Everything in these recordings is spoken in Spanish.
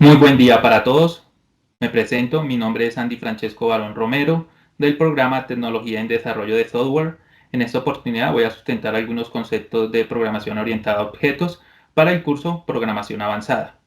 Muy buen día para todos. Me presento, mi nombre es Andy Francesco Barón Romero, del programa Tecnología en Desarrollo de Software. En esta oportunidad voy a sustentar algunos conceptos de programación orientada a objetos para el curso Programación Avanzada.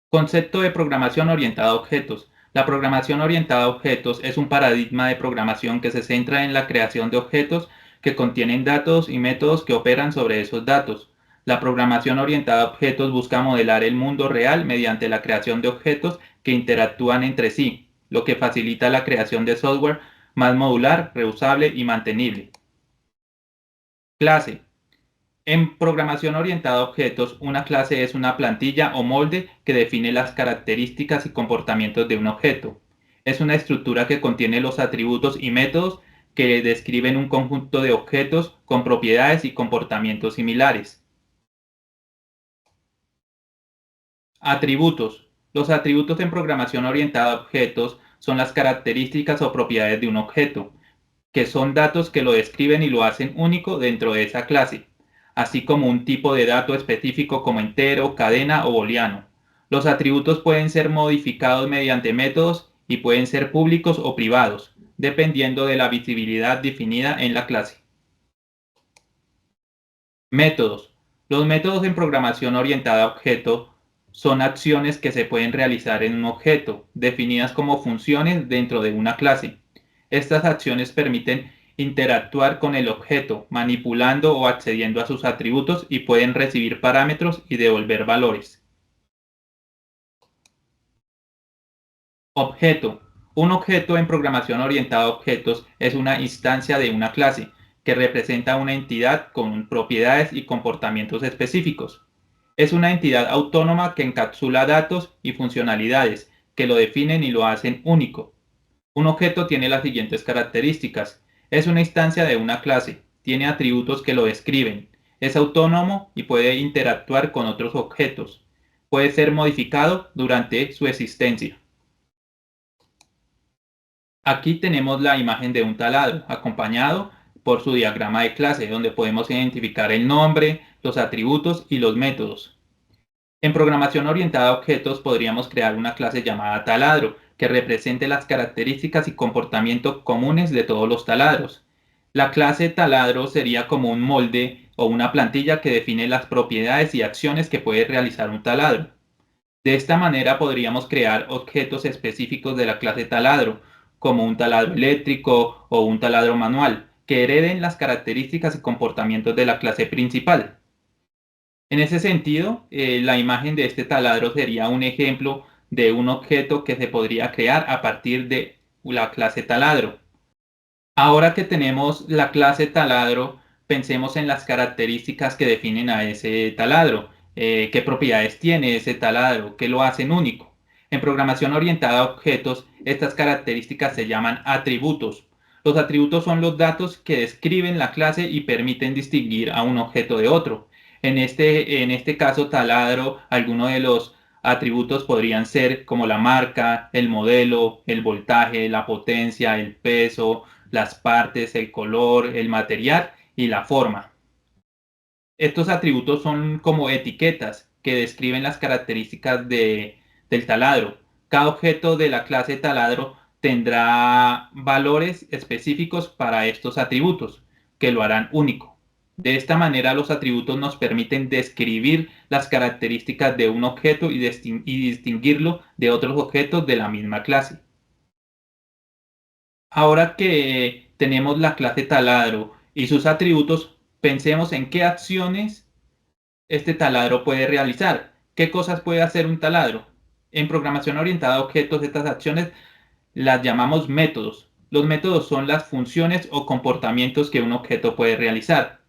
Concepto de programación orientada a objetos. La programación orientada a objetos es un paradigma de programación que se centra en la creación de objetos que contienen datos y métodos que operan sobre esos datos. La programación orientada a objetos busca modelar el mundo real mediante la creación de objetos que interactúan entre sí, lo que facilita la creación de software más modular, reusable y mantenible. Clase. En programación orientada a objetos, una clase es una plantilla o molde que define las características y comportamientos de un objeto. Es una estructura que contiene los atributos y métodos que describen un conjunto de objetos con propiedades y comportamientos similares. Atributos. Los atributos en programación orientada a objetos son las características o propiedades de un objeto, que son datos que lo describen y lo hacen único dentro de esa clase, así como un tipo de dato específico como entero, cadena o booleano. Los atributos pueden ser modificados mediante métodos y pueden ser públicos o privados, dependiendo de la visibilidad definida en la clase. Métodos. Los métodos en programación orientada a objeto son acciones que se pueden realizar en un objeto, definidas como funciones dentro de una clase. Estas acciones permiten interactuar con el objeto, manipulando o accediendo a sus atributos y pueden recibir parámetros y devolver valores. Objeto. Un objeto en programación orientada a objetos es una instancia de una clase que representa una entidad con propiedades y comportamientos específicos. Es una entidad autónoma que encapsula datos y funcionalidades que lo definen y lo hacen único. Un objeto tiene las siguientes características. Es una instancia de una clase, tiene atributos que lo describen, es autónomo y puede interactuar con otros objetos. Puede ser modificado durante su existencia. Aquí tenemos la imagen de un taladro, acompañado por su diagrama de clase, donde podemos identificar el nombre, los atributos y los métodos. En programación orientada a objetos podríamos crear una clase llamada taladro, que represente las características y comportamientos comunes de todos los taladros. La clase taladro sería como un molde o una plantilla que define las propiedades y acciones que puede realizar un taladro. De esta manera podríamos crear objetos específicos de la clase taladro, como un taladro eléctrico o un taladro manual, que hereden las características y comportamientos de la clase principal. En ese sentido, la imagen de este taladro sería un ejemplo de un objeto que se podría crear a partir de la clase taladro. Ahora que tenemos la clase taladro, pensemos en las características que definen a ese taladro. ¿Qué propiedades tiene ese taladro? ¿Qué lo hacen único? En programación orientada a objetos, estas características se llaman atributos. Los atributos son los datos que describen la clase y permiten distinguir a un objeto de otro. En este caso, taladro, algunos de los atributos podrían ser como la marca, el modelo, el voltaje, la potencia, el peso, las partes, el color, el material y la forma. Estos atributos son como etiquetas que describen las características del taladro. Cada objeto de la clase taladro tendrá valores específicos para estos atributos que lo harán único. De esta manera, los atributos nos permiten describir las características de un objeto y distinguirlo de otros objetos de la misma clase. Ahora que tenemos la clase taladro y sus atributos, pensemos en qué acciones este taladro puede realizar. ¿Qué cosas puede hacer un taladro? En programación orientada a objetos, estas acciones las llamamos métodos. Los métodos son las funciones o comportamientos que un objeto puede realizar.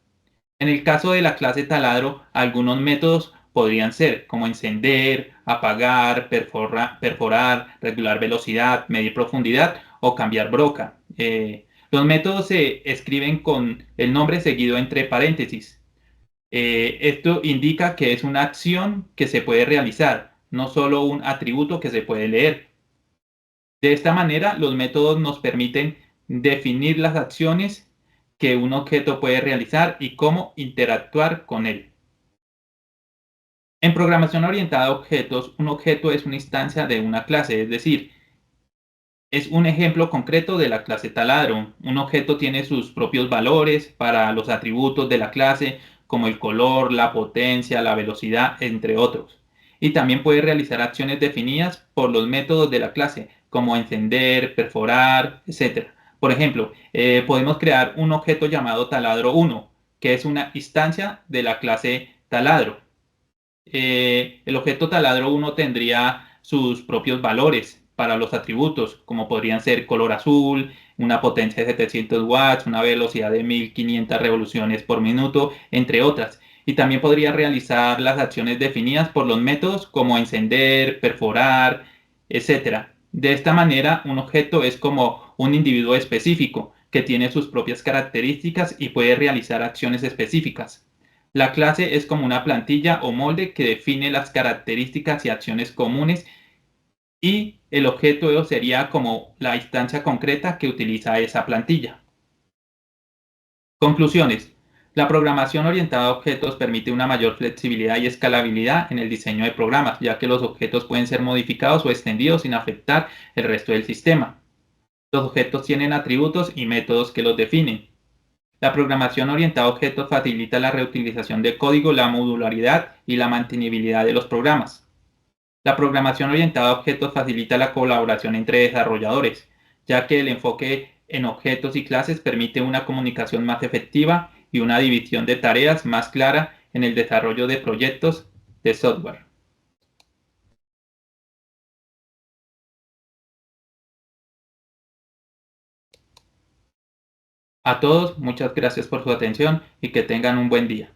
En el caso de la clase taladro, algunos métodos podrían ser como encender, apagar, perforar, regular velocidad, medir profundidad o cambiar broca. Los métodos se escriben con el nombre seguido entre paréntesis. Esto indica que es una acción que se puede realizar, no solo un atributo que se puede leer. De esta manera, los métodos nos permiten definir las acciones que un objeto puede realizar y cómo interactuar con él. En programación orientada a objetos, un objeto es una instancia de una clase, es decir, es un ejemplo concreto de la clase taladro. Un objeto tiene sus propios valores para los atributos de la clase, como el color, la potencia, la velocidad, entre otros. Y también puede realizar acciones definidas por los métodos de la clase, como encender, perforar, etc. Por ejemplo, podemos crear un objeto llamado taladro 1, que es una instancia de la clase taladro. El objeto taladro 1 tendría sus propios valores para los atributos, como podrían ser color azul, una potencia de 700 watts, una velocidad de 1500 revoluciones por minuto, entre otras. Y también podría realizar las acciones definidas por los métodos como encender, perforar, etcétera. De esta manera, un objeto es como un individuo específico que tiene sus propias características y puede realizar acciones específicas. La clase es como una plantilla o molde que define las características y acciones comunes, y el objeto sería como la instancia concreta que utiliza esa plantilla. Conclusiones. La programación orientada a objetos permite una mayor flexibilidad y escalabilidad en el diseño de programas, ya que los objetos pueden ser modificados o extendidos sin afectar el resto del sistema. Los objetos tienen atributos y métodos que los definen. La programación orientada a objetos facilita la reutilización de código, la modularidad y la mantenibilidad de los programas. La programación orientada a objetos facilita la colaboración entre desarrolladores, ya que el enfoque en objetos y clases permite una comunicación más efectiva y una división de tareas más clara en el desarrollo de proyectos de software. A todos, muchas gracias por su atención y que tengan un buen día.